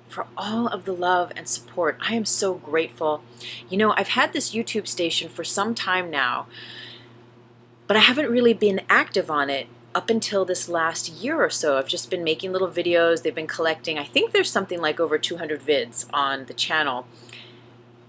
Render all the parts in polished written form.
for all of the love and support. I am so grateful. You know, I've had this YouTube station for some time now, but I haven't really been active on it up until this last year or so. I've just been making little videos. They've been collecting. I think there's something like over 200 vids on the channel.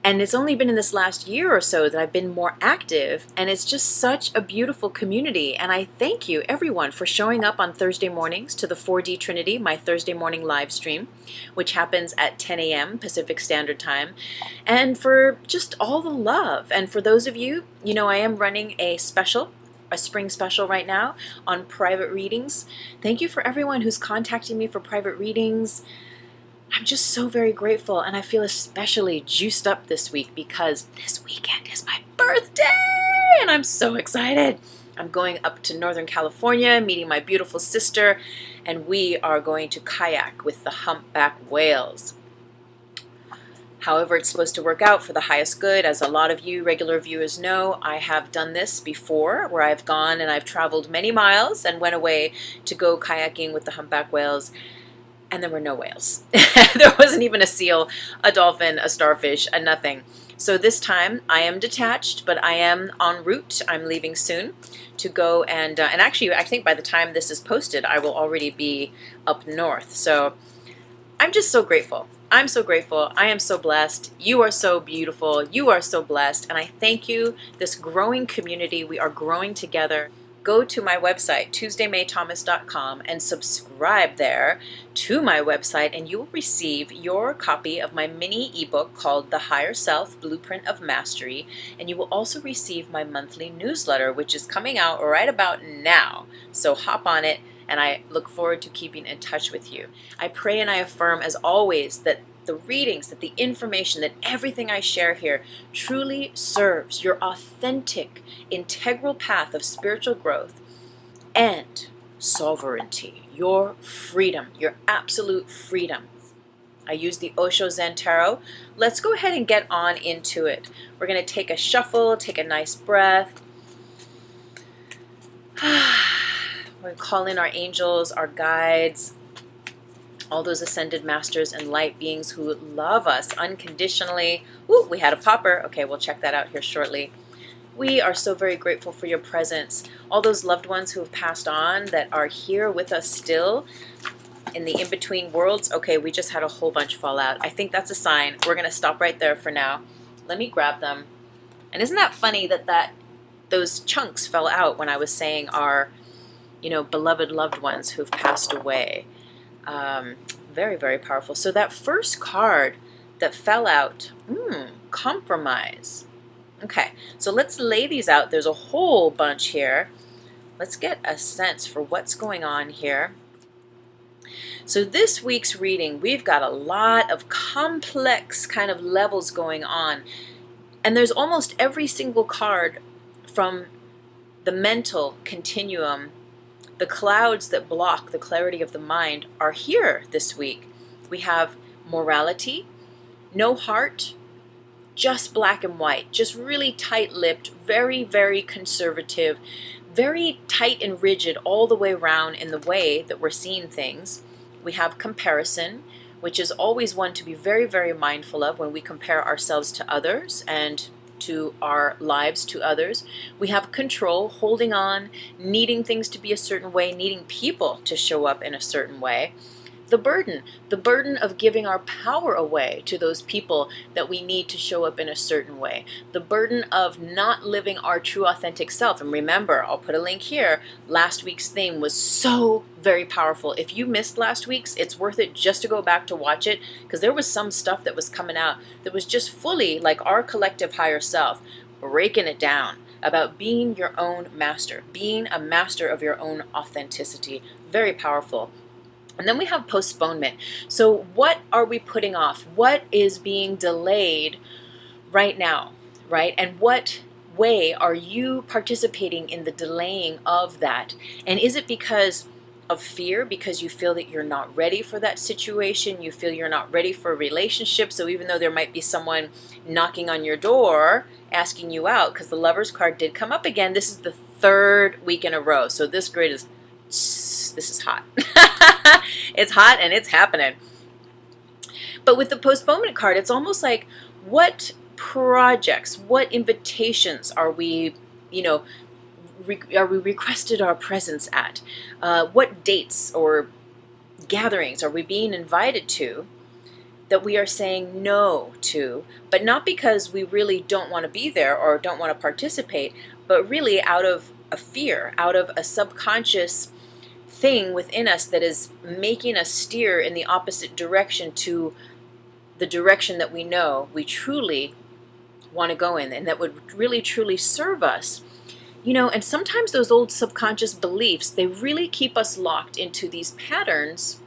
And it's only been in this last year or so that I've been more active, and it's just such a beautiful community. And I thank you, everyone, for showing up on Thursday mornings to the 4D Trinity, my Thursday morning live stream, which happens at 10 a.m. Pacific Standard Time, and for just all the love. And for those of you, you know, I am running a spring special right now on private readings. Thank you for everyone who's contacting me for private readings. I'm just so very grateful, and I feel especially juiced up this week because this weekend is my birthday, and I'm so excited. I'm going up to Northern California, meeting my beautiful sister, and we are going to kayak with the humpback whales. However, it's supposed to work out for the highest good. As a lot of you regular viewers know, I have done this before, where I've gone and I've traveled many miles and went away to go kayaking with the humpback whales. And there were no whales. There wasn't even a seal, a dolphin, a starfish, a nothing. So this time I am detached, but I am en route. I'm leaving soon to go and actually I think by the time this is posted, I will already be up north. So I'm just so grateful. I'm so grateful. I am so blessed. You are so beautiful. You are so blessed. And I thank you, this growing community. We are growing together. Go to my website, tuesdaymaythomas.com, and subscribe there to my website, and you will receive your copy of my mini ebook called The Higher Self Blueprint of Mastery, and you will also receive my monthly newsletter, which is coming out right about now. So hop on it, and I look forward to keeping in touch with you. I pray and I affirm, as always, that the readings, that the information, that everything I share here truly serves your authentic, integral path of spiritual growth and sovereignty, your freedom, your absolute freedom. I use the Osho Zen Tarot. Let's go ahead and get on into it. We're going to take a shuffle, take a nice breath. We're going to call in our angels, our guides, all those ascended masters and light beings who love us unconditionally. Ooh, we had a popper. Okay, we'll check that out here shortly. We are so very grateful for your presence. All those loved ones who have passed on that are here with us still in the in-between worlds. Okay, we just had a whole bunch fall out. I think that's a sign. We're going to stop right there for now. Let me grab them. And isn't that funny that those chunks fell out when I was saying our, you know, beloved loved ones who've passed away. Very, very powerful. So that first card that fell out, compromise. Okay, so let's lay these out. There's a whole bunch here. Let's get a sense for what's going on here. So this week's reading, we've got a lot of complex kind of levels going on. And there's almost every single card from the mental continuum. The clouds that block the clarity of the mind are here this week. We have morality, no heart, just black and white, just really tight-lipped, very, very conservative, very tight and rigid all the way around in the way that we're seeing things. We have comparison, which is always one to be very, very mindful of when we compare ourselves to others and to our lives to others. We have control, holding on, needing things to be a certain way, needing people to show up in a certain way. The burden of giving our power away to those people that we need to show up in a certain way. The burden of not living our true authentic self. And remember, I'll put a link here. Last week's theme was so very powerful. If you missed last week's, it's worth it just to go back to watch it, because there was some stuff that was coming out that was just fully like our collective higher self, breaking it down about being your own master, being a master of your own authenticity. Very powerful. And then we have postponement. So what are we putting off? What is being delayed right now, right? And what way are you participating in the delaying of that? And is it because of fear, because you feel that you're not ready for that situation? You feel you're not ready for a relationship. So even though there might be someone knocking on your door, asking you out, because the Lover's card did come up again, this is the third week in a row. So this grid is hot. It's hot and it's happening. But with the postponement card, it's almost like, what projects, what invitations are we, are we requested our presence at? What dates or gatherings are we being invited to that we are saying no to, but not because we really don't want to be there or don't want to participate, but really out of a fear, out of a subconscious thing within us that is making us steer in the opposite direction to the direction that we know we truly want to go in and that would really truly serve us. And sometimes those old subconscious beliefs, they really keep us locked into these patterns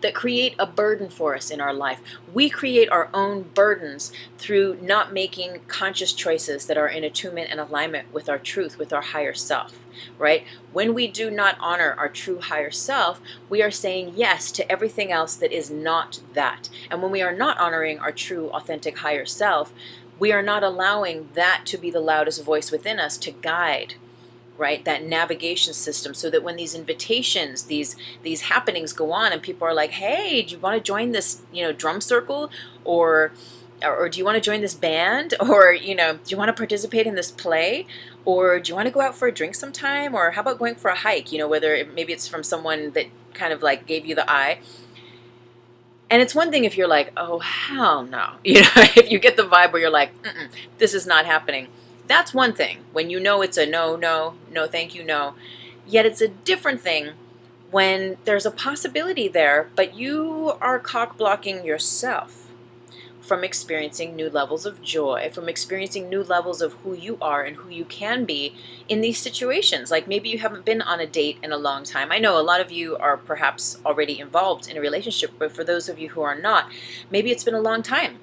that create a burden for us in our life. We create our own burdens through not making conscious choices that are in attunement and alignment with our truth, with our higher self, right? When we do not honor our true higher self, we are saying yes to everything else that is not that. And when we are not honoring our true, authentic higher self, we are not allowing that to be the loudest voice within us to guide, right, that navigation system, so that when these invitations, these happenings go on and people are like, hey, do you want to join this drum circle, or do you want to join this band, or do you want to participate in this play, or do you want to go out for a drink sometime, or how about going for a hike, maybe it's from someone that kind of like gave you the eye. And it's one thing if you're like, oh hell no, if you get the vibe where you're like, this is not happening. That's one thing, when it's a no, thank you, no. Yet it's a different thing when there's a possibility there, but you are cock-blocking yourself from experiencing new levels of joy, from experiencing new levels of who you are and who you can be in these situations. Like maybe you haven't been on a date in a long time. I know a lot of you are perhaps already involved in a relationship, but for those of you who are not, maybe it's been a long time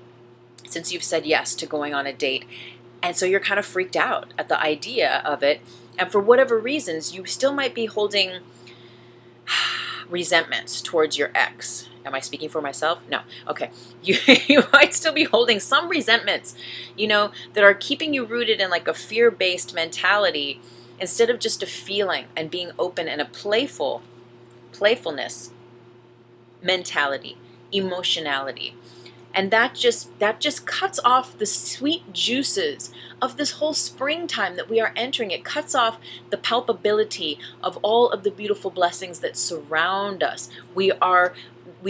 since you've said yes to going on a date. And so you're kind of freaked out at the idea of it. And for whatever reasons, you still might be holding resentments towards your ex. Am I speaking for myself? No. Okay. You might still be holding some resentments, that are keeping you rooted in like a fear-based mentality instead of just a feeling and being open and a playfulness mentality, emotionality. And that just cuts off the sweet juices of this whole springtime that we are entering. It cuts off the palpability of all of the beautiful blessings that surround us. We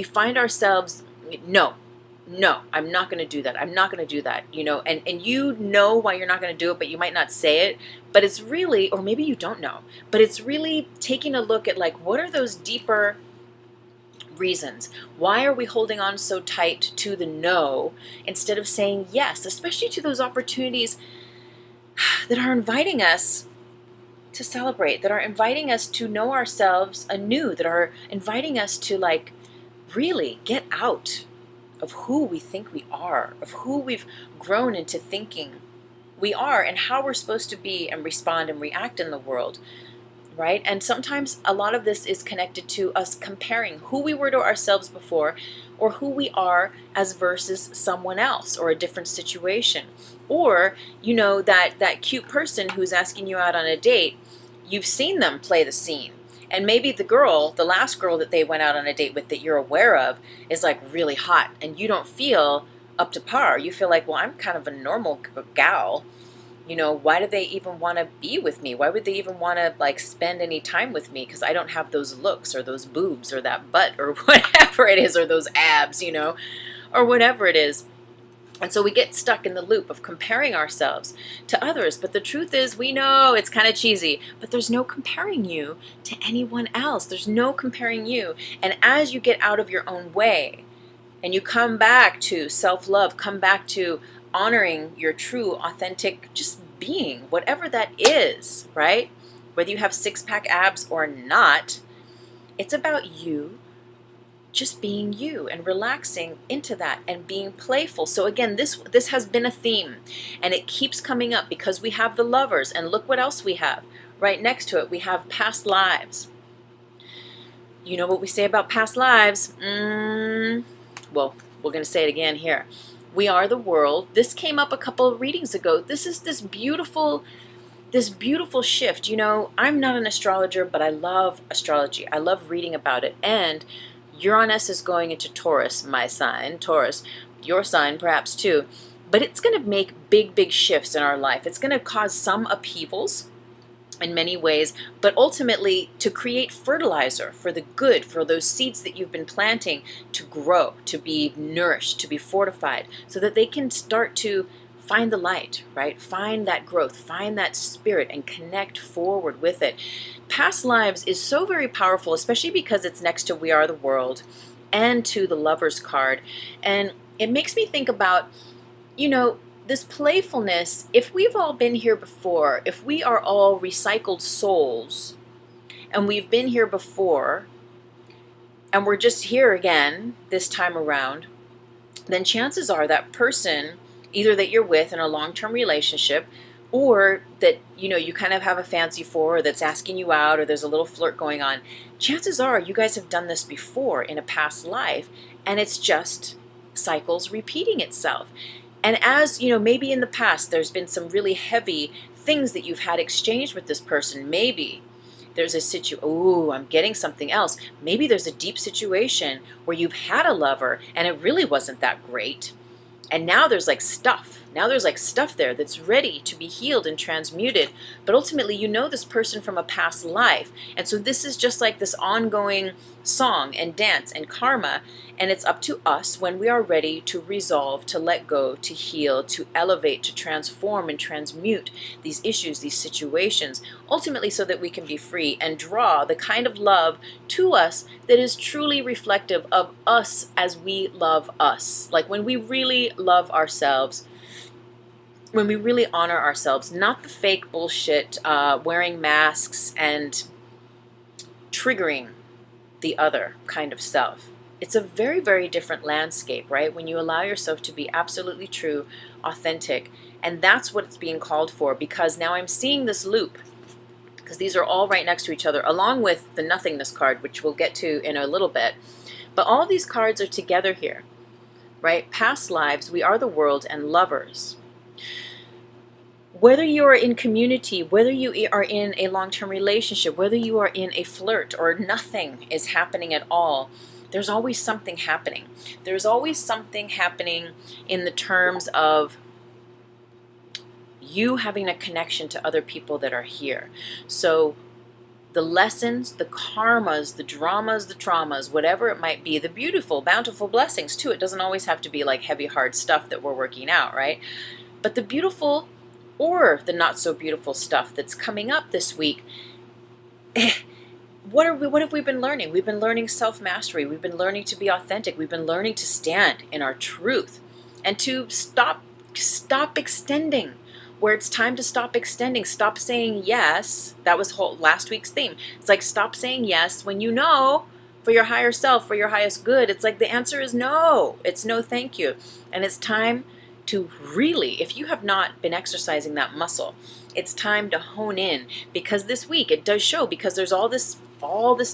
find ourselves, no, I'm not going to do that. I'm not going to do that, and you know why you're not going to do it, but you might not say it. But it's really, or maybe you don't know, but it's really taking a look at like, what are those deeper reasons? Why are we holding on so tight to the no instead of saying yes, especially to those opportunities that are inviting us to celebrate, that are inviting us to know ourselves anew, that are inviting us to like really get out of who we think we are, of who we've grown into thinking we are, and how we're supposed to be and respond and react in the world. Right? And sometimes a lot of this is connected to us comparing who we were to ourselves before, or who we are as versus someone else or a different situation. Or, that cute person who's asking you out on a date, you've seen them play the scene. And maybe the last girl that they went out on a date with that you're aware of is like really hot, and you don't feel up to par. You feel like, well, I'm kind of a normal gal. Why do they even want to be with me? Why would they even want to like spend any time with me? Because I don't have those looks or those boobs or that butt or whatever it is, or those abs, or whatever it is. And so we get stuck in the loop of comparing ourselves to others. But the truth is, we know it's kind of cheesy, but there's no comparing you to anyone else. There's no comparing you. And as you get out of your own way and you come back to self-love, come back to honoring your true, authentic, just being, whatever that is, right? Whether you have six-pack abs or not, it's about you just being you and relaxing into that and being playful. So again, this has been a theme, and it keeps coming up because we have the lovers, and look what else we have. Right next to it, we have past lives. You know what we say about past lives? Well, we're going to say it again here. We are the world. This came up a couple of readings ago. This is this beautiful shift. I'm not an astrologer, but I love astrology. I love reading about it. And Uranus is going into Taurus, my sign, Taurus, your sign perhaps too. But it's going to make big shifts in our life. It's going to cause some upheavals in many ways, but ultimately to create fertilizer for the good, for those seeds that you've been planting to grow, to be nourished, to be fortified, so that they can start to find the light, right? Find that growth, find that spirit, and connect forward with it. Past lives is so very powerful, especially because it's next to We Are the World and to the Lover's card. And it makes me think about, you know, this playfulness. If we've all been here before, if we are all recycled souls and we've been here before and we're just here again this time around, then chances are that person, either that you're with in a long-term relationship, or that, you know, you kind of have a fancy for, or that's asking you out, or there's a little flirt going on, chances are you guys have done this before in a past life, and it's just cycles repeating itself. And as, you know, maybe in the past there's been some really heavy things that you've had exchanged with this person. Maybe there's a I'm getting something else. Maybe there's a deep situation where you've had a lover and it really wasn't that great. And now there's like stuff. Now there's like stuff there that's ready to be healed and transmuted. But ultimately, you know this person from a past life. And so this is just like this ongoing song and dance and karma. And it's up to us when we are ready to resolve, to let go, to heal, to elevate, to transform and transmute these issues, these situations, ultimately so that we can be free and draw the kind of love to us that is truly reflective of us as we love us. Like when we really love ourselves, when we really honor ourselves, not the fake bullshit, wearing masks and triggering the other kind of self. It's a very different landscape, right? When you allow yourself to be absolutely true, authentic, and that's what it's being called for, because now I'm seeing this loop, because these are all right next to each other, along with the nothingness card, which we'll get to in a little bit. But all these cards are together here, right? Past lives, We Are the World, and lovers. Whether you are in community, whether you are in a long-term relationship, whether you are in a flirt or nothing is happening at all, there's always something happening. There's always something happening in the terms of you having a connection to other people that are here. So the lessons, the karmas, the dramas, the traumas, whatever it might be, the beautiful, bountiful blessings too. It doesn't always have to be like heavy, hard stuff that we're working out, right? But the beautiful or the not so beautiful stuff that's coming up this week, what have we been learning? We've been learning self-mastery. We've been learning to be authentic. We've been learning to stand in our truth and to stop extending where it's time to stop extending. Stop saying yes. That was last week's theme. It's like stop saying yes when you know for your higher self, for your highest good. It's like the answer is no. It's no thank you. And it's time to really, if you have not been exercising that muscle, it's time to hone in, because this week it does show, because there's all this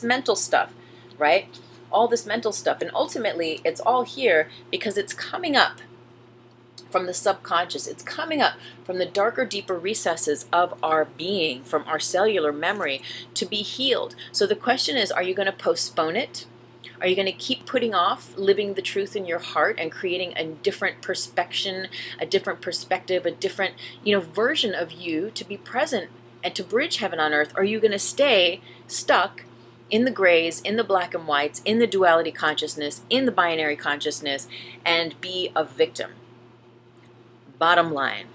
mental stuff, right? All this mental stuff. And ultimately it's all here because it's coming up from the subconscious. It's coming up from the darker, deeper recesses of our being, from our cellular memory, to be healed. So the question is, are you going to postpone it? Are you going to keep putting off living the truth in your heart and creating a different perspective, a different version of you to be present and to bridge heaven on earth? Or are you going to stay stuck in the grays, in the black and whites, in the duality consciousness, in the binary consciousness, and be a victim? Bottom line,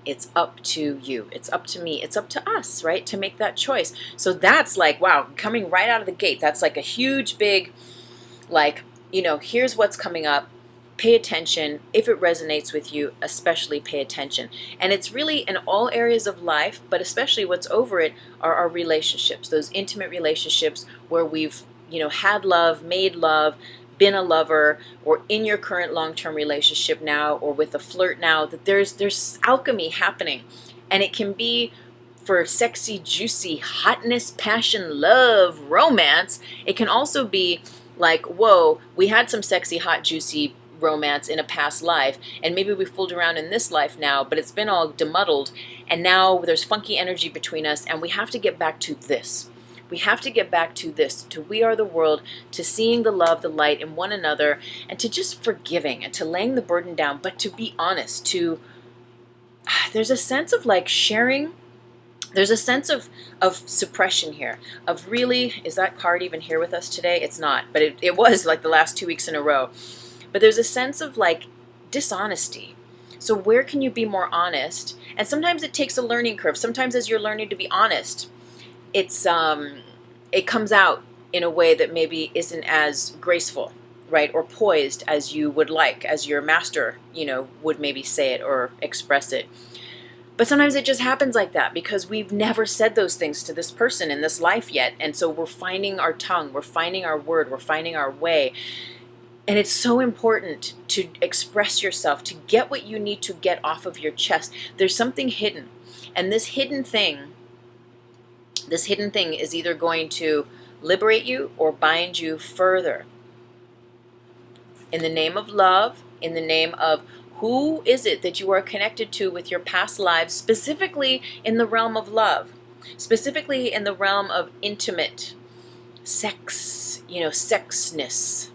it's up to you. It's up to me. It's up to us, right? To make that choice. So that's like, wow, coming right out of the gate. That's like a huge, big, like, here's what's coming up. Pay attention. If it resonates with you, especially pay attention. And it's really in all areas of life, but especially what's over it are our relationships, those intimate relationships where we've, had love, made love, been a lover, or in your current long-term relationship now, or with a flirt now, that there's alchemy happening. And it can be for sexy, juicy, hotness, passion, love, romance. It can also be like, whoa, we had some sexy, hot, juicy romance in a past life, and maybe we fooled around in this life now, but it's been all demuddled, and now there's funky energy between us, and we have to get back to this. We have to get back to this, to we are the world, to seeing the love, the light in one another, and to just forgiving and to laying the burden down, but to be honest, there's a sense of like sharing. There's a sense of suppression here, of really, is that card even here with us today? It's not, but it was like the last 2 weeks in a row. But there's a sense of like dishonesty. So where can you be more honest? And sometimes it takes a learning curve. Sometimes as you're learning to be honest, it comes out in a way that maybe isn't as graceful, right? Or poised as you would like, as your master, would maybe say it or express it. But sometimes it just happens like that because we've never said those things to this person in this life yet. And so we're finding our tongue, we're finding our word, we're finding our way. And it's so important to express yourself, to get what you need to get off of your chest. There's something hidden. And this hidden thing is either going to liberate you or bind you further. In the name of love, in the name of who is it that you are connected to with your past lives, specifically in the realm of love, specifically in the realm of intimate sex, sexness.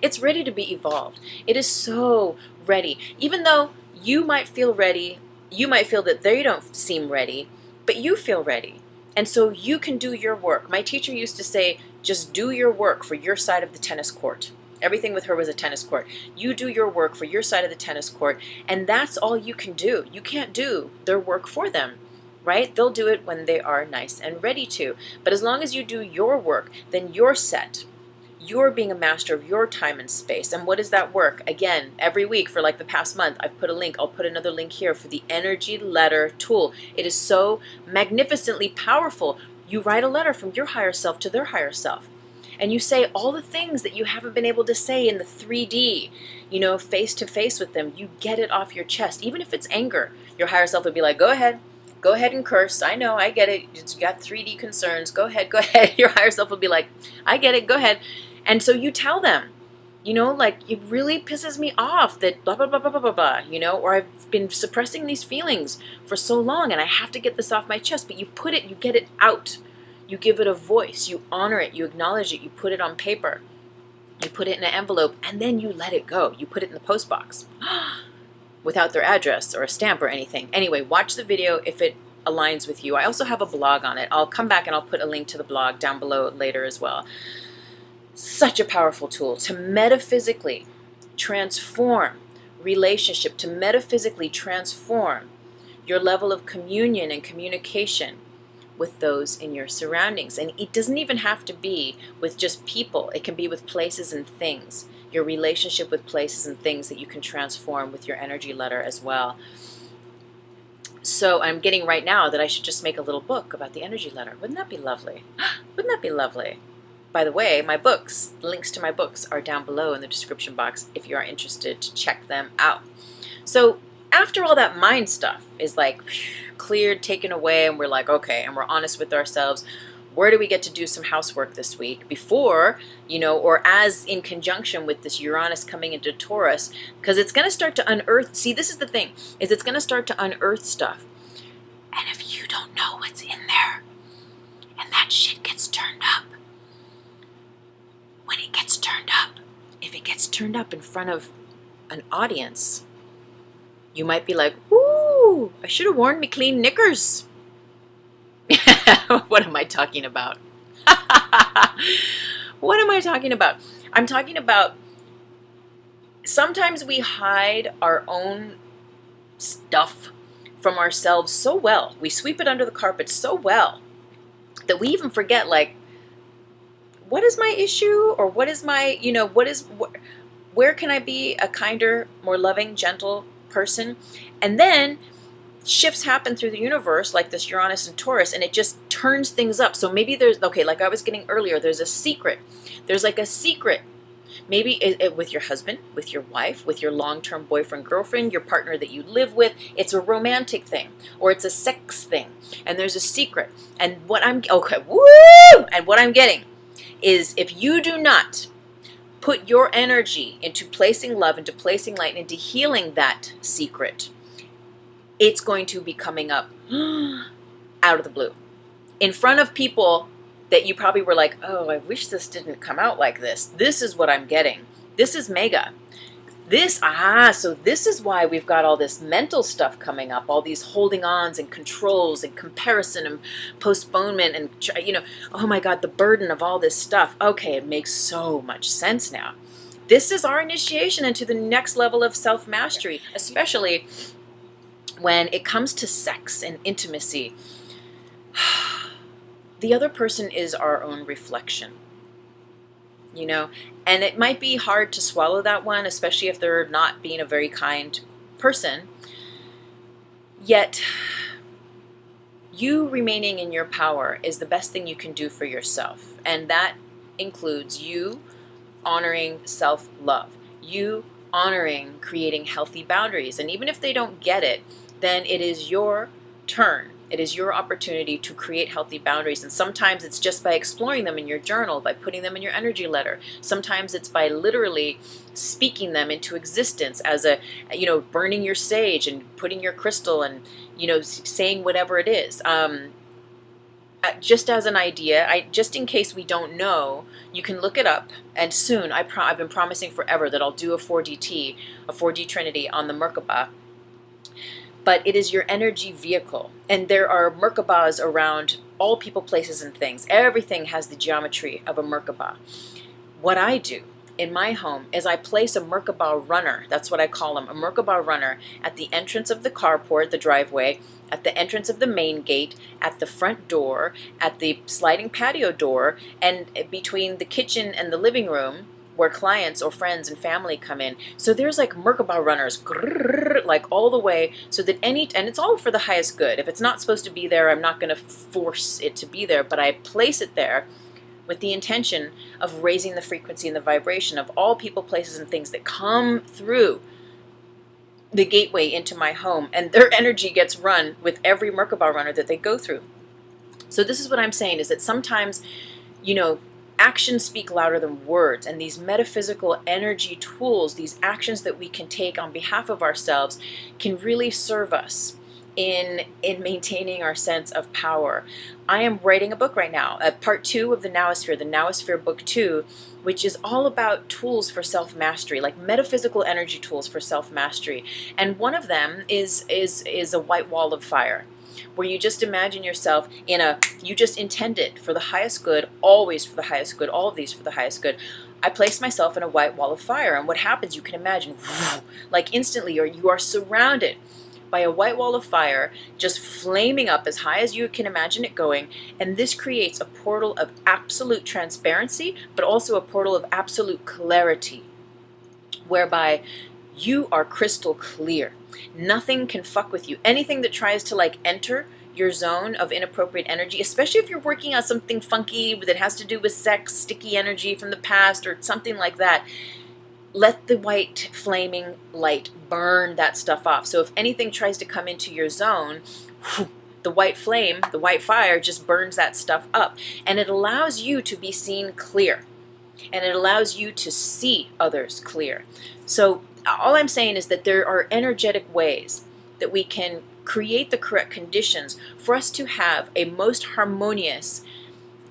It's ready to be evolved. It is so ready. Even though you might feel ready, you might feel that they don't seem ready, but you feel ready. And so you can do your work. My teacher used to say, just do your work for your side of the tennis court. Everything with her was a tennis court. You do your work for your side of the tennis court, and that's all you can do. You can't do their work for them, right? They'll do it when they are nice and ready to. But as long as you do your work, then you're set. You're being a master of your time and space. And what is that work? Again, every week for like the past month, I've put a link. I'll put another link here for the energy letter tool. It is so magnificently powerful. You write a letter from your higher self to their higher self. And you say all the things that you haven't been able to say in the 3D, face to face with them. You get it off your chest. Even if it's anger, your higher self would be like, go ahead and curse. I know, I get it. You got 3D concerns. Go ahead. Your higher self would be like, I get it. Go ahead. And so you tell them, like, it really pisses me off that blah, blah, blah, blah, blah, blah, blah, or I've been suppressing these feelings for so long and I have to get this off my chest. But you get it out. You give it a voice, you honor it, you acknowledge it, you put it on paper, you put it in an envelope, and then you let it go. You put it in the post box without their address or a stamp or anything. Anyway, watch the video if it aligns with you. I also have a blog on it. I'll come back and I'll put a link to the blog down below later as well. Such a powerful tool to metaphysically transform relationship, to metaphysically transform your level of communion and communication with those in your surroundings. And it doesn't even have to be with just people. It can be with places and things. Your relationship with places and things that you can transform with your energy letter as well. So I'm getting right now that I should just make a little book about the energy letter. Wouldn't that be lovely? Wouldn't that be lovely? By the way, my books, links to my books are down below in the description box if you are interested to check them out. So after all that mind stuff is like cleared, taken away, and we're like, okay, and we're honest with ourselves, where do we get to do some housework this week before, or as in conjunction with this Uranus coming into Taurus, because it's going to start to unearth. See, this is the thing, is it's going to start to unearth stuff. And if you don't know what's in there, and that shit gets turned up, when it gets turned up, if it gets turned up in front of an audience, you might be like, ooh, I should have worn me clean knickers. What am I talking about? What am I talking about? I'm talking about sometimes we hide our own stuff from ourselves so well. We sweep it under the carpet so well that we even forget, like, what is my issue? Or what is my, where can I be a kinder, more loving, gentle person? And then shifts happen through the universe, like this Uranus and Taurus, and it just turns things up. So maybe there's, okay, like I was getting earlier, there's a secret. There's like a secret. Maybe with your husband, with your wife, with your long-term boyfriend, girlfriend, your partner that you live with. It's a romantic thing, or it's a sex thing, and there's a secret. And what I'm, okay, woo! And what I'm getting is, if you do not put your energy into placing love, into placing light, into healing that secret, it's going to be coming up out of the blue, in front of people that you probably were like, oh, I wish this didn't come out like this. This is what I'm getting. This is mega. So this is why we've got all this mental stuff coming up, all these holding ons and controls and comparison and postponement and, oh my God, the burden of all this stuff. Okay, it makes so much sense now. This is our initiation into the next level of self-mastery, especially when it comes to sex and intimacy. The other person is our own reflection, and it might be hard to swallow that one, especially if they're not being a very kind person. Yet, you remaining in your power is the best thing you can do for yourself, and that includes you honoring self-love, you honoring creating healthy boundaries. And even if they don't get it, then it is your turn. It is your opportunity to create healthy boundaries. And sometimes it's just by exploring them in your journal, by putting them in your energy letter. Sometimes it's by literally speaking them into existence as burning your sage and putting your crystal and, saying whatever it is. Just as an idea, just in case we don't know, you can look it up. And soon, I've been promising forever that I'll do a 4D Trinity on the Merkaba. But it is your energy vehicle. And there are Merkabas around all people, places, and things. Everything has the geometry of a Merkaba. What I do in my home is I place a Merkaba runner, that's what I call them, a Merkaba runner, at the entrance of the carport, the driveway, at the entrance of the main gate, at the front door, at the sliding patio door, and between the kitchen and the living room, where clients or friends and family come in. So there's like Merkaba runners, like all the way, so that and it's all for the highest good. If it's not supposed to be there, I'm not going to force it to be there, but I place it there with the intention of raising the frequency and the vibration of all people, places, and things that come through the gateway into my home, and their energy gets run with every Merkaba runner that they go through. So this is what I'm saying, is that sometimes, actions speak louder than words, and these metaphysical energy tools, these actions that we can take on behalf of ourselves, can really serve us in maintaining our sense of power. I am writing a book right now, part 2 of the NOWOSPHERE book 2, which is all about tools for self-mastery, like metaphysical energy tools for self-mastery. And one of them is a white wall of fire, where you just imagine yourself you just intend it for the highest good, always for the highest good, all of these for the highest good. I place myself in a white wall of fire, and what happens, you can imagine, like instantly, or you are surrounded by a white wall of fire, just flaming up as high as you can imagine it going, and this creates a portal of absolute transparency, but also a portal of absolute clarity, whereby you are crystal clear. Nothing can fuck with you. Anything that tries to enter your zone of inappropriate energy, especially if you're working on something funky that has to do with sex, sticky energy from the past, or something like that, let the white flaming light burn that stuff off. So if anything tries to come into your zone, the white flame, the white fire just burns that stuff up. And it allows you to be seen clear. And it allows you to see others clear. So all I'm saying is that there are energetic ways that we can create the correct conditions for us to have a most harmonious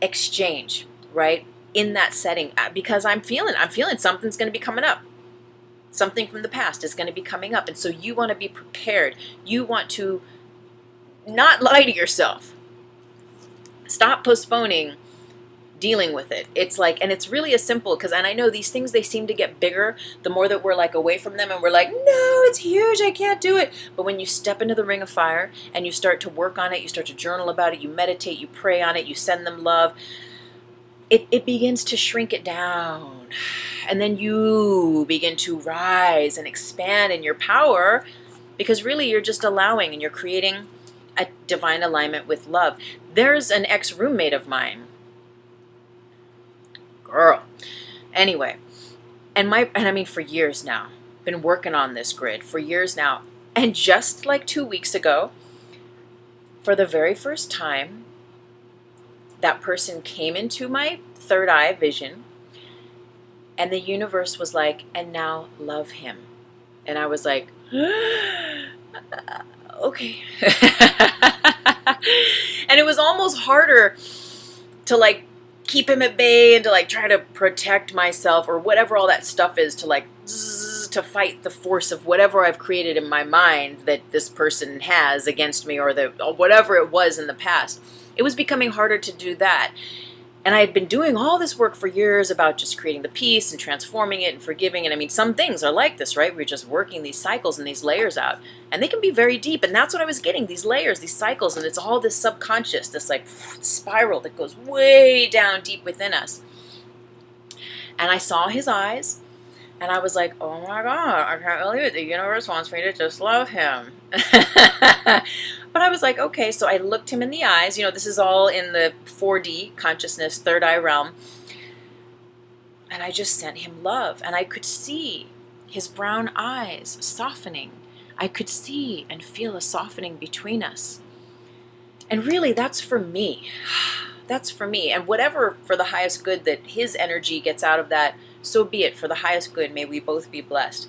exchange, right? In that setting, because I'm feeling something's going to be coming up. Something from the past is going to be coming up. And so you want to be prepared. You want to not lie to yourself. Stop postponing dealing with it. It's and it's really as simple, and I know these things, they seem to get bigger the more that we're away from them, and we're like, no, it's huge, I can't do it. But when you step into the ring of fire and you start to work on it, you start to journal about it, you meditate, you pray on it, you send them love, it begins to shrink it down. And then you begin to rise and expand in your power, because really you're just allowing and you're creating a divine alignment with love. There's an ex-roommate of mine. Girl. Anyway, and I mean for years now, been working on this grid for years now. And just 2 weeks ago, for the very first time, that person came into my third eye vision, and the universe was like, and now love him. And I was like, okay. And it was almost harder to like keep him at bay and to like try to protect myself or whatever all that stuff is, to like to fight the force of whatever I've created in my mind that this person has against me, or whatever it was in the past. It was becoming harder to do that. And I had been doing all this work for years about just creating the peace and transforming it and forgiving. And I mean, some things are like this, right? We're just working these cycles and these layers out. And they can be very deep. And that's what I was getting, these layers, these cycles. And it's all this subconscious, this like spiral that goes way down deep within us. And I saw his eyes. And I was like, oh my God, I can't believe it. The universe wants me to just love him. But I was like, okay, so I looked him in the eyes. You know, this is all in the 4D consciousness, third eye realm. And I just sent him love. And I could see his brown eyes softening. I could see and feel a softening between us. And really, that's for me. That's for me. And whatever for the highest good that his energy gets out of that, so be it. For the highest good, may we both be blessed.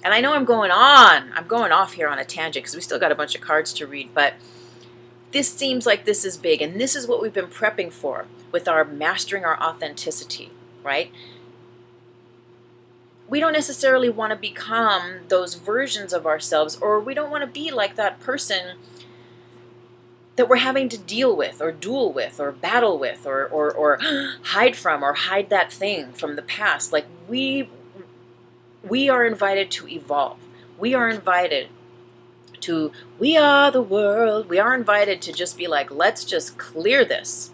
And I know I'm going off here on a tangent because we still got a bunch of cards to read, but this seems like this is big, and this is what we've been prepping for with our mastering our authenticity, right? We don't necessarily want to become those versions of ourselves, or we don't want to be like that person that we're having to deal with or duel with or battle with or hide from, or hide that thing from the past. Like we are invited to evolve. We are invited to, we are the world. We are invited to just be like, let's just clear this.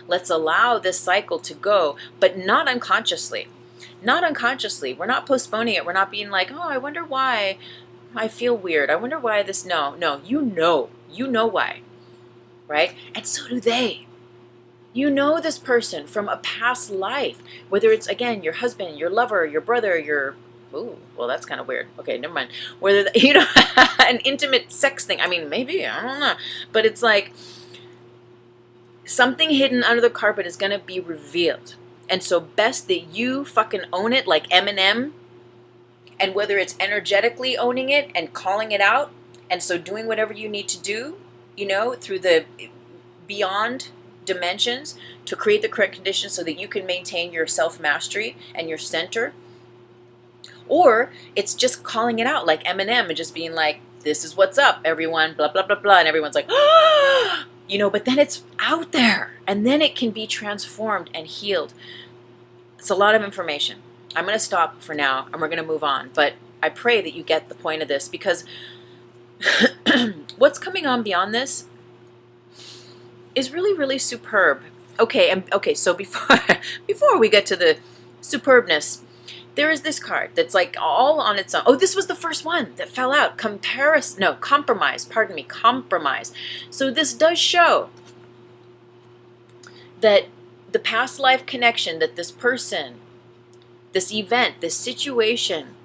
Let's allow this cycle to go, but not unconsciously. Not unconsciously. We're not postponing it. We're not being like, oh, I wonder why I feel weird. I wonder why this, no, you know why, right? And so do they. You know this person from a past life, whether it's, again, your husband, your lover, your brother, your, ooh, well, that's kind of weird. Okay, never mind. Whether, you know, an intimate sex thing. I mean, maybe, I don't know. But it's like something hidden under the carpet is going to be revealed. And so best that you fucking own it like Eminem. And whether it's energetically owning it and calling it out, and so doing whatever you need to do, you know, through the beyond dimensions to create the correct conditions so that you can maintain your self-mastery and your center. Or it's just calling it out like Eminem and just being like, this is what's up, everyone, blah, blah, blah, blah. And everyone's like, ah! You know, but then it's out there and then it can be transformed and healed. It's a lot of information. I'm going to stop for now and we're going to move on. But I pray that you get the point of this, because what's coming on beyond this is really, really superb. Okay, so before we get to the superbness, there is this card that's like all on its own. Oh, this was the first one that fell out. Compromise. Pardon me, compromise. So this does show that the past life connection, that this person, this event, this situation,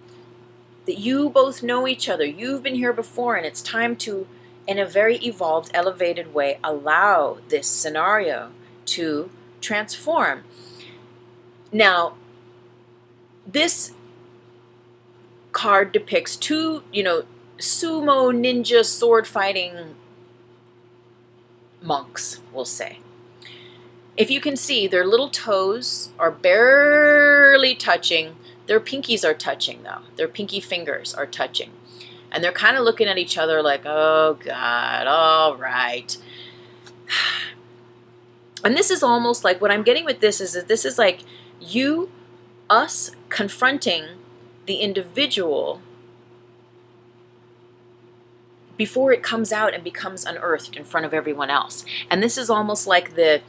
that you both know each other, you've been here before, and it's time to, in a very evolved, elevated way, allow this scenario to transform. Now, this card depicts two, sumo ninja sword fighting monks, we'll say. If you can see, their little toes are barely touching. Their pinkies are touching, though. Their pinky fingers are touching. And they're kind of looking at each other like, oh, God, all right. And this is almost like, what I'm getting with this is that this is like us confronting the individual before it comes out and becomes unearthed in front of everyone else. And this is almost like the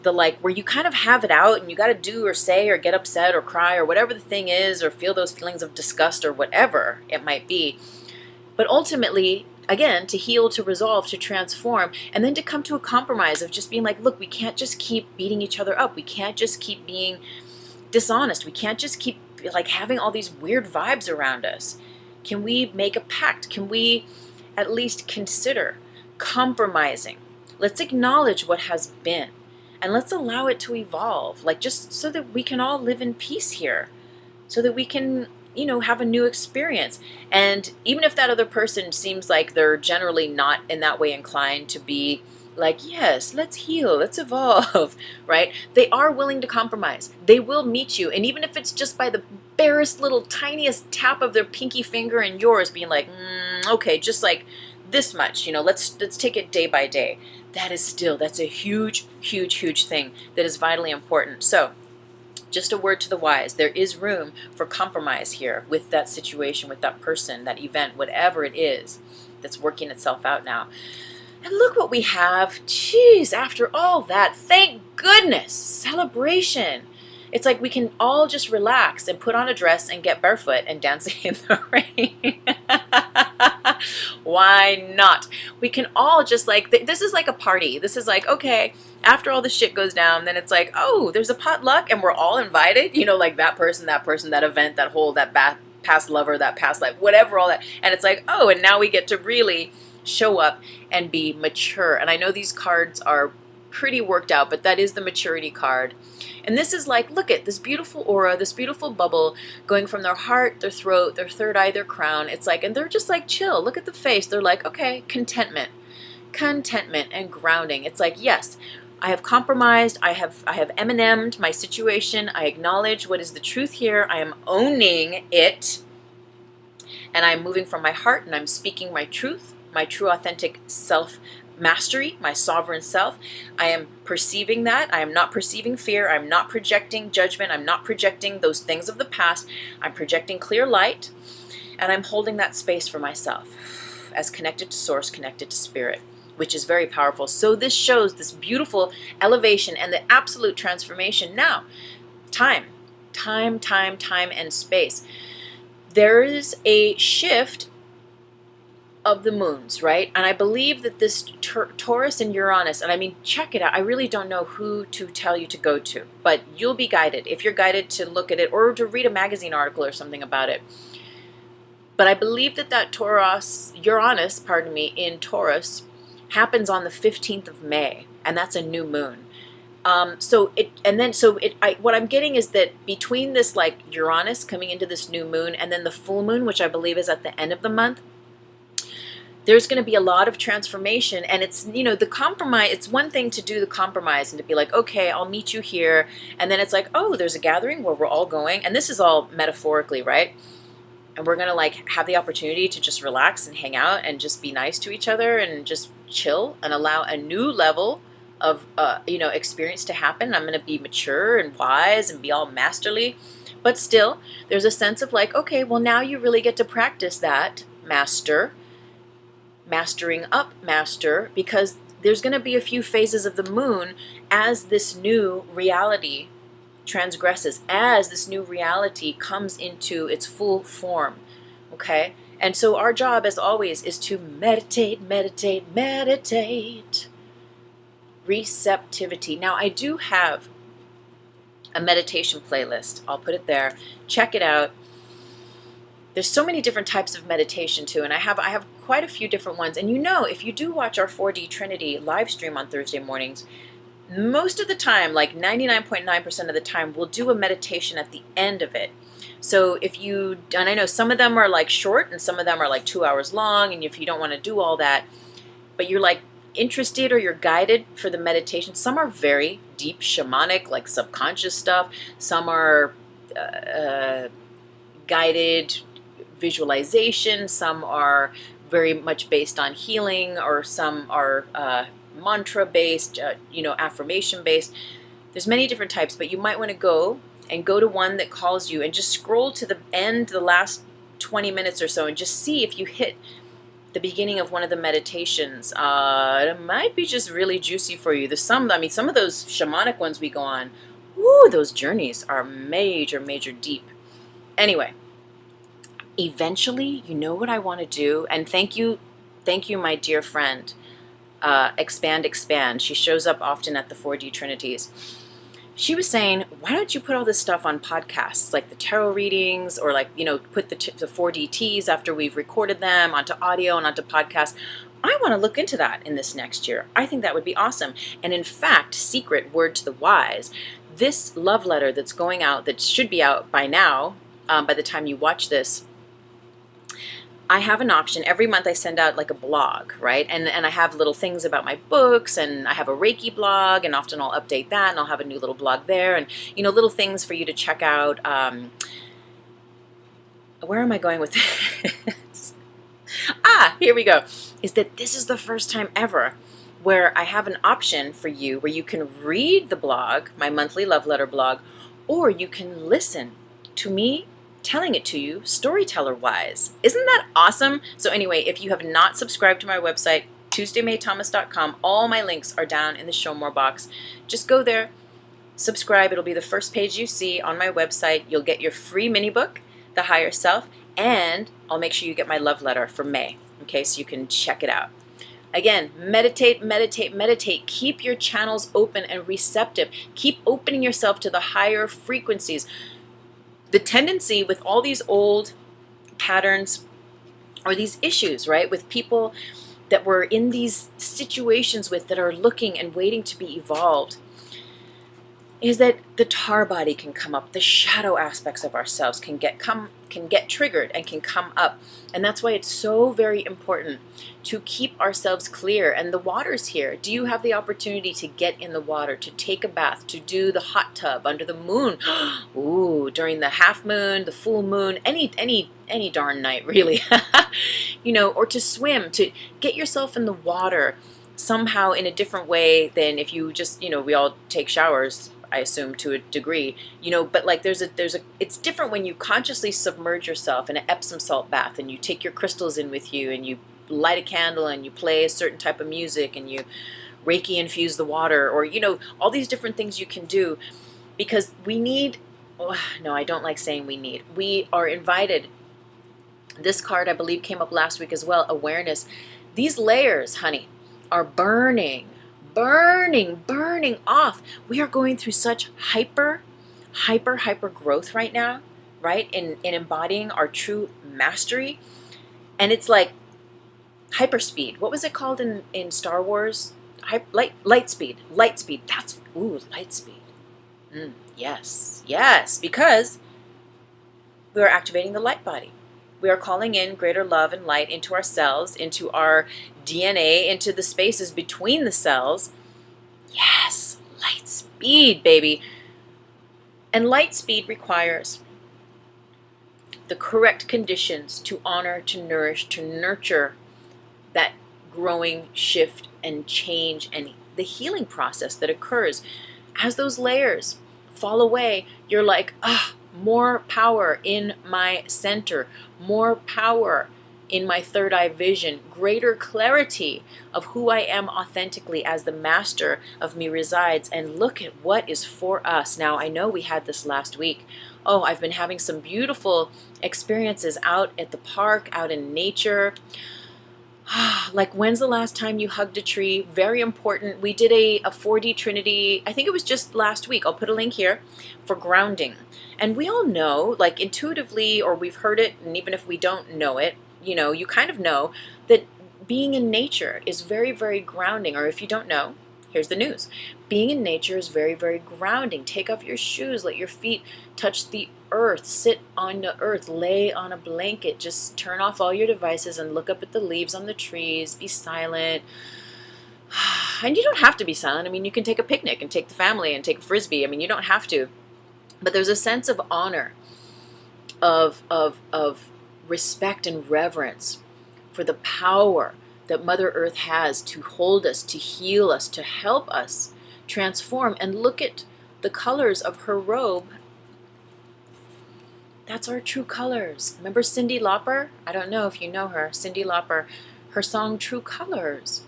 like where you kind of have it out and you got to do or say or get upset or cry or whatever the thing is, or feel those feelings of disgust or whatever it might be. But ultimately, again, to heal, to resolve, to transform, and then to come to a compromise of just being like, look, we can't just keep beating each other up. We can't just keep being dishonest. We can't just keep like having all these weird vibes around us. Can we make a pact? Can we at least consider compromising? Let's acknowledge what has been. And let's allow it to evolve, like just so that we can all live in peace here, so that we can, have a new experience. And even if that other person seems like they're generally not in that way inclined to be Like, yes, let's heal, let's evolve, right? They are willing to compromise. They will meet you. And even if it's just by the barest little tiniest tap of their pinky finger and yours being like, okay, just like this much, let's take it day by day. That's a huge, huge, huge thing that is vitally important. So just a word to the wise, there is room for compromise here with that situation, with that person, that event, whatever it is that's working itself out now. And look what we have. Jeez, after all that, thank goodness, celebration. It's like we can all just relax and put on a dress and get barefoot and dancing in the rain. Why not? We can all just like, this is like a party. This is like, okay, after all the shit goes down, then it's like, oh, there's a potluck and we're all invited. Like that person, that event, that past lover, that past life, whatever, all that. And it's like, oh, and now we get to really show up and be mature. And I know these cards are pretty worked out, but that is the maturity card. And this is like, look at this beautiful aura, this beautiful bubble going from their heart, their throat, their third eye, their crown. It's like, and they're just like chill. Look at the face. They're like, okay, contentment and grounding. It's like, yes, I have compromised. I have M&M'd my situation. I acknowledge what is the truth here. I am owning it. And I'm moving from my heart and I'm speaking my truth, my true authentic self mastery, my sovereign self. I am perceiving that. I am not perceiving fear. I'm not projecting judgment. I'm not projecting those things of the past. I'm projecting clear light, and I'm holding that space for myself as connected to source, connected to spirit, which is very powerful. So this shows this beautiful elevation and the absolute transformation. Now, time and space. There is a shift of the moons, right? And I believe that this Taurus and Uranus, and I mean, check it out. I really don't know who to tell you to go to, but you'll be guided. If you're guided to look at it or to read a magazine article or something about it. But I believe that Uranus, in Taurus happens on the 15th of May, and that's a new moon. What I'm getting is that between this like Uranus coming into this new moon and then the full moon, which I believe is at the end of the month, there's going to be a lot of transformation. And it's, the compromise, it's one thing to do the compromise and to be like, okay, I'll meet you here. And then it's like, oh, there's a gathering where we're all going. And this is all metaphorically, right? And we're going to like have the opportunity to just relax and hang out and just be nice to each other and just chill and allow a new level of, experience to happen. I'm going to be mature and wise and be all masterly. But still, there's a sense of like, okay, well, now you really get to practice that mastering up master, because there's going to be a few phases of the moon as this new reality transgresses, as this new reality comes into its full form, okay? And so our job, as always, is to meditate. Receptivity. Now, I do have a meditation playlist. I'll put it there. Check it out. There's so many different types of meditation too, and I have quite a few different ones. And if you do watch our 4D Trinity live stream on Thursday mornings, most of the time, like 99.9% of the time, we'll do a meditation at the end of it. So and I know some of them are like short and some of them are like 2 hours long, and if you don't want to do all that, but you're like interested or you're guided for the meditation, some are very deep shamanic, like subconscious stuff. Some are guided visualization, some are very much based on healing, or some are mantra based, affirmation based. There's many different types, but you might want to go to one that calls you and just scroll to the end, the last 20 minutes or so, and just see if you hit the beginning of one of the meditations. It might be just really juicy for you. There's some of those shamanic ones we go on, those journeys are major deep. Anyway, eventually, you know what I want to do? And thank you, my dear friend, Expand. She shows up often at the 4D Trinities. She was saying, why don't you put all this stuff on podcasts, like the tarot readings, or like, put the 4D teas after we've recorded them onto audio and onto podcasts. I want to look into that in this next year. I think that would be awesome. And in fact, secret word to the wise, this love letter that's going out, that should be out by now, by the time you watch this, I have an option. Every month I send out like a blog, right? And I have little things about my books, and I have a Reiki blog, and often I'll update that, and I'll have a new little blog there, and little things for you to check out. Where am I going with this? Here we go. Is that this is the first time ever where I have an option for you where you can read the blog, my monthly love letter blog, or you can listen to me telling it to you storyteller-wise. Isn't that awesome? So anyway, if you have not subscribed to my website, TuesdayMayThomas.com, all my links are down in the Show More box. Just go there, subscribe. It'll be the first page you see on my website. You'll get your free mini book, The Higher Self, and I'll make sure you get my love letter for May, okay, so you can check it out. Again, meditate, meditate, meditate. Keep your channels open and receptive. Keep opening yourself to the higher frequencies. The tendency with all these old patterns or these issues, right, with people that we're in these situations with that are looking and waiting to be evolved, is that the tar body can come up, the shadow aspects of ourselves can get triggered and can come up. And that's why it's so very important to keep ourselves clear. And the water's here. Do you have the opportunity to get in the water, to take a bath, to do the hot tub under the moon? Ooh, during the half moon, the full moon, any darn night, really. Or to swim, to get yourself in the water somehow in a different way than if you just, we all take showers, I assume, to a degree, but like it's different when you consciously submerge yourself in an Epsom salt bath and you take your crystals in with you and you light a candle and you play a certain type of music and you Reiki infuse the water, or, all these different things you can do, because we need, no, I don't like saying we are invited. This card, I believe, came up last week as well, awareness. These layers, honey, are burning off. We are going through such hyper growth right now, right? In embodying our true mastery. And it's like hyperspeed. What was it called in Star Wars? Light speed. That's, light speed. Yes, because we are activating the light body. We are calling in greater love and light into our cells, into our DNA, into the spaces between the cells. Yes, light speed, baby. And light speed requires the correct conditions to honor, to nourish, to nurture that growing shift and change and the healing process that occurs. As those layers fall away, you're like, more power in my center, more power in my third eye vision, greater clarity of who I am authentically as the master of me resides. And look at what is for us. Now, I know we had this last week. I've been having some beautiful experiences out at the park, out in nature. Like, when's the last time you hugged a tree? Very important. We did a 4D Trinity, I think it was just last week. I'll put a link here for grounding. And we all know, like intuitively, or we've heard it, and even if we don't know it, you kind of know that being in nature is very, very grounding. Or if you don't know, here's the news. Being in nature is very, very grounding. Take off your shoes, let your feet touch the earth, sit on the earth, lay on a blanket, just turn off all your devices and look up at the leaves on the trees, be silent. And you don't have to be silent. I mean, you can take a picnic and take the family and take a Frisbee. I mean, you don't have to. But there's a sense of honor, of respect and reverence for the power that Mother Earth has to hold us, to heal us, to help us transform. And look at the colors of her robe. That's our true colors. Remember Cyndi Lauper? I don't know if you know her. Cyndi Lauper, her song True Colors.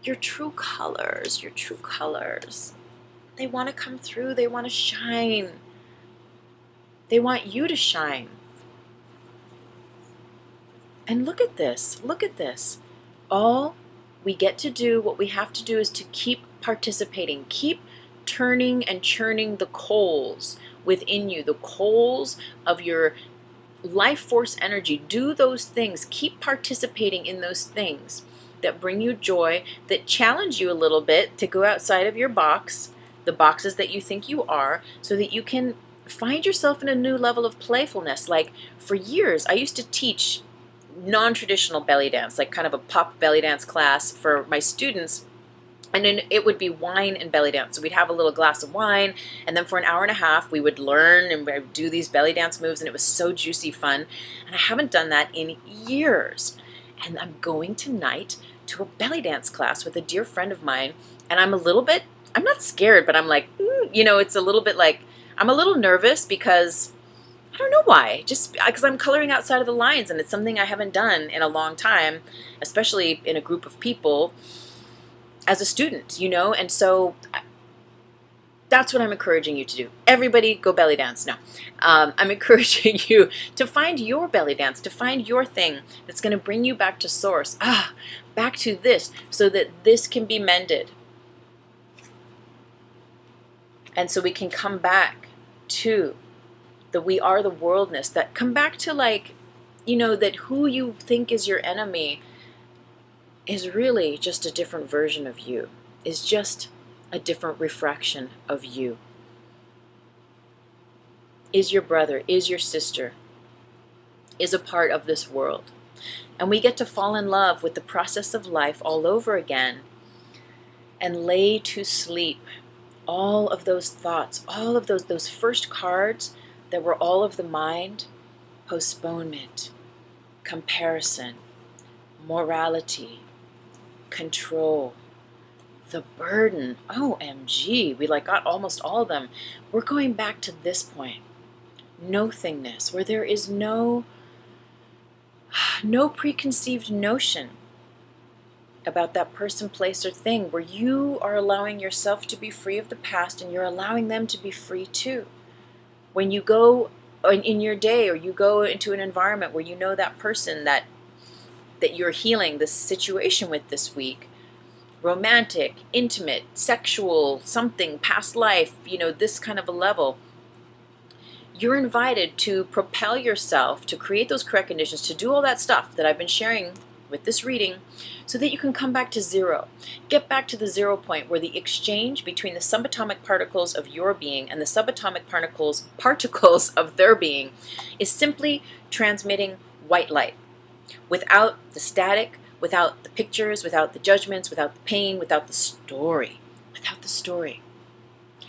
Your true colors, your true colors. They want to come through. They want to shine. They want you to shine. And look at this. Look at this. All we get to do, what we have to do is to keep participating. Keep turning and churning the coals within you, the coals of your life force energy. Do those things. Keep participating in those things that bring you joy, that challenge you a little bit to go outside of your box, the boxes that you think you are, so that you can find yourself in a new level of playfulness. Like, for years, I used to teach non-traditional belly dance, like kind of a pop belly dance class for my students. And then it would be wine and belly dance. So we'd have a little glass of wine, and then for an hour and a half, we would learn and we would do these belly dance moves, and it was so juicy fun. And I haven't done that in years. And I'm going tonight to a belly dance class with a dear friend of mine, and I'm not scared, but I'm like, it's a little bit like, I'm a little nervous because I don't know why, just because I'm coloring outside of the lines, and it's something I haven't done in a long time, especially in a group of people as a student, and so that's what I'm encouraging you to do. Everybody go belly dance. No, I'm encouraging you to find your belly dance, to find your thing that's going to bring you back to source, back to this, so that this can be mended. And so we can come back to the we are the worldness, that come back to that who you think is your enemy is really just a different version of you, is just a different refraction of you. Is your brother, is your sister, is a part of this world. And we get to fall in love with the process of life all over again and lay to sleep all of those thoughts, all of those first cards that were all of the mind: postponement, comparison, morality, control, the burden. OMG, we got almost all of them. We're going back to this point, nothingness, where there is no preconceived notion about that person, place, or thing, where you are allowing yourself to be free of the past, and you're allowing them to be free too. When you go in your day, or you go into an environment where you know that person that you're healing this situation with this week, romantic, intimate, sexual, something, past life, this kind of a level, you're invited to propel yourself to create those correct conditions, to do all that stuff that I've been sharing with this reading, so that you can come back to zero. Get back to the 0 point, where the exchange between the subatomic particles of your being and the subatomic particles of their being is simply transmitting white light, without the static, without the pictures, without the judgments, without the pain, without the story.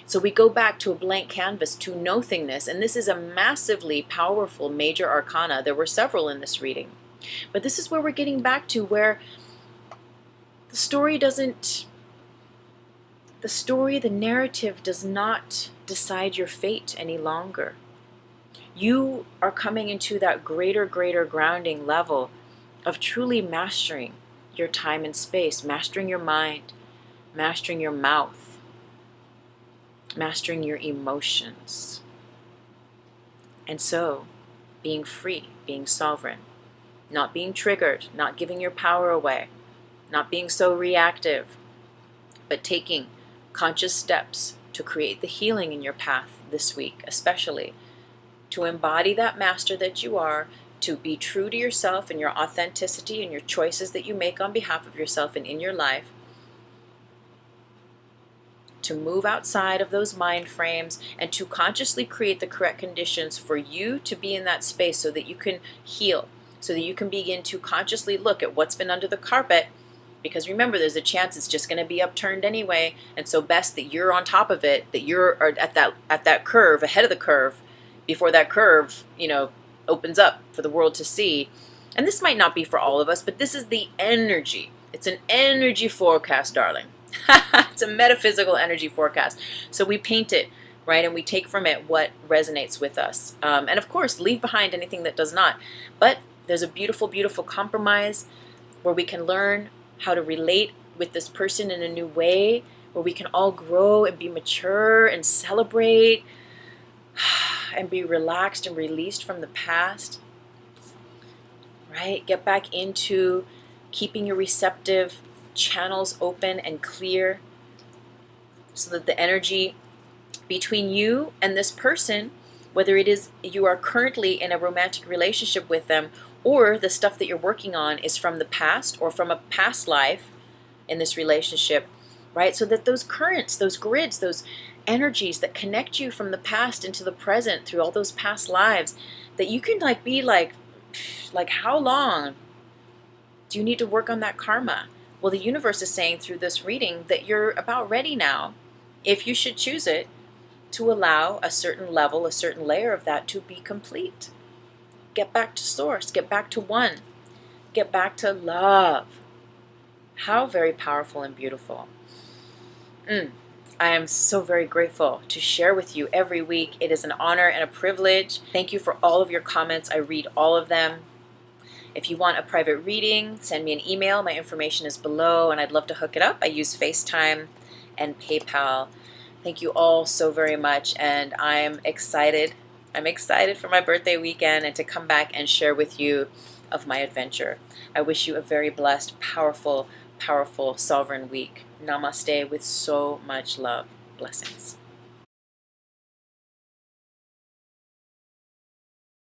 So we go back to a blank canvas, to nothingness, and this is a massively powerful major arcana. There were several in this reading. But this is where we're getting back to, where the narrative does not decide your fate any longer. You are coming into that greater grounding level of truly mastering your time and space, mastering your mind, mastering your mouth, mastering your emotions. And so, being free, being sovereign, not being triggered, not giving your power away, not being so reactive, but taking conscious steps to create the healing in your path this week, especially to embody that master that you are, to be true to yourself and your authenticity and your choices that you make on behalf of yourself and in your life, to move outside of those mind frames and to consciously create the correct conditions for you to be in that space, so that you can heal, so that you can begin to consciously look at what's been under the carpet, because remember, there's a chance it's just going to be upturned anyway, and so best that you're on top of it, that you're at that curve, ahead of the curve, before that curve, opens up for the world to see. And this might not be for all of us, but this is the energy. It's an energy forecast, darling. It's a metaphysical energy forecast. So we paint it, right, and we take from it what resonates with us. And of course, leave behind anything that does not. But there's a beautiful, beautiful compromise where we can learn how to relate with this person in a new way, where we can all grow and be mature and celebrate and be relaxed and released from the past, right? Get back into keeping your receptive channels open and clear, so that the energy between you and this person, whether it is you are currently in a romantic relationship with them, or the stuff that you're working on is from the past or from a past life in this relationship, right? So that those currents, those grids, those energies that connect you from the past into the present through all those past lives, that you can be Like, how long do you need to work on that karma? Well, the universe is saying through this reading that you're about ready now, if you should choose it, to allow a certain level, a certain layer of that to be complete. Get back to source, get back to one, get back to love. How very powerful and beautiful. I am so very grateful to share with you every week. It is an honor and a privilege. Thank you for all of your comments. I read all of them. If you want a private reading, send me an email. My information is below, and I'd love to hook it up. I use FaceTime and PayPal. Thank you all so very much, and I'm excited. I'm excited for my birthday weekend and to come back and share with you of my adventure. I wish you a very blessed, powerful, powerful, sovereign week. Namaste with so much love. Blessings.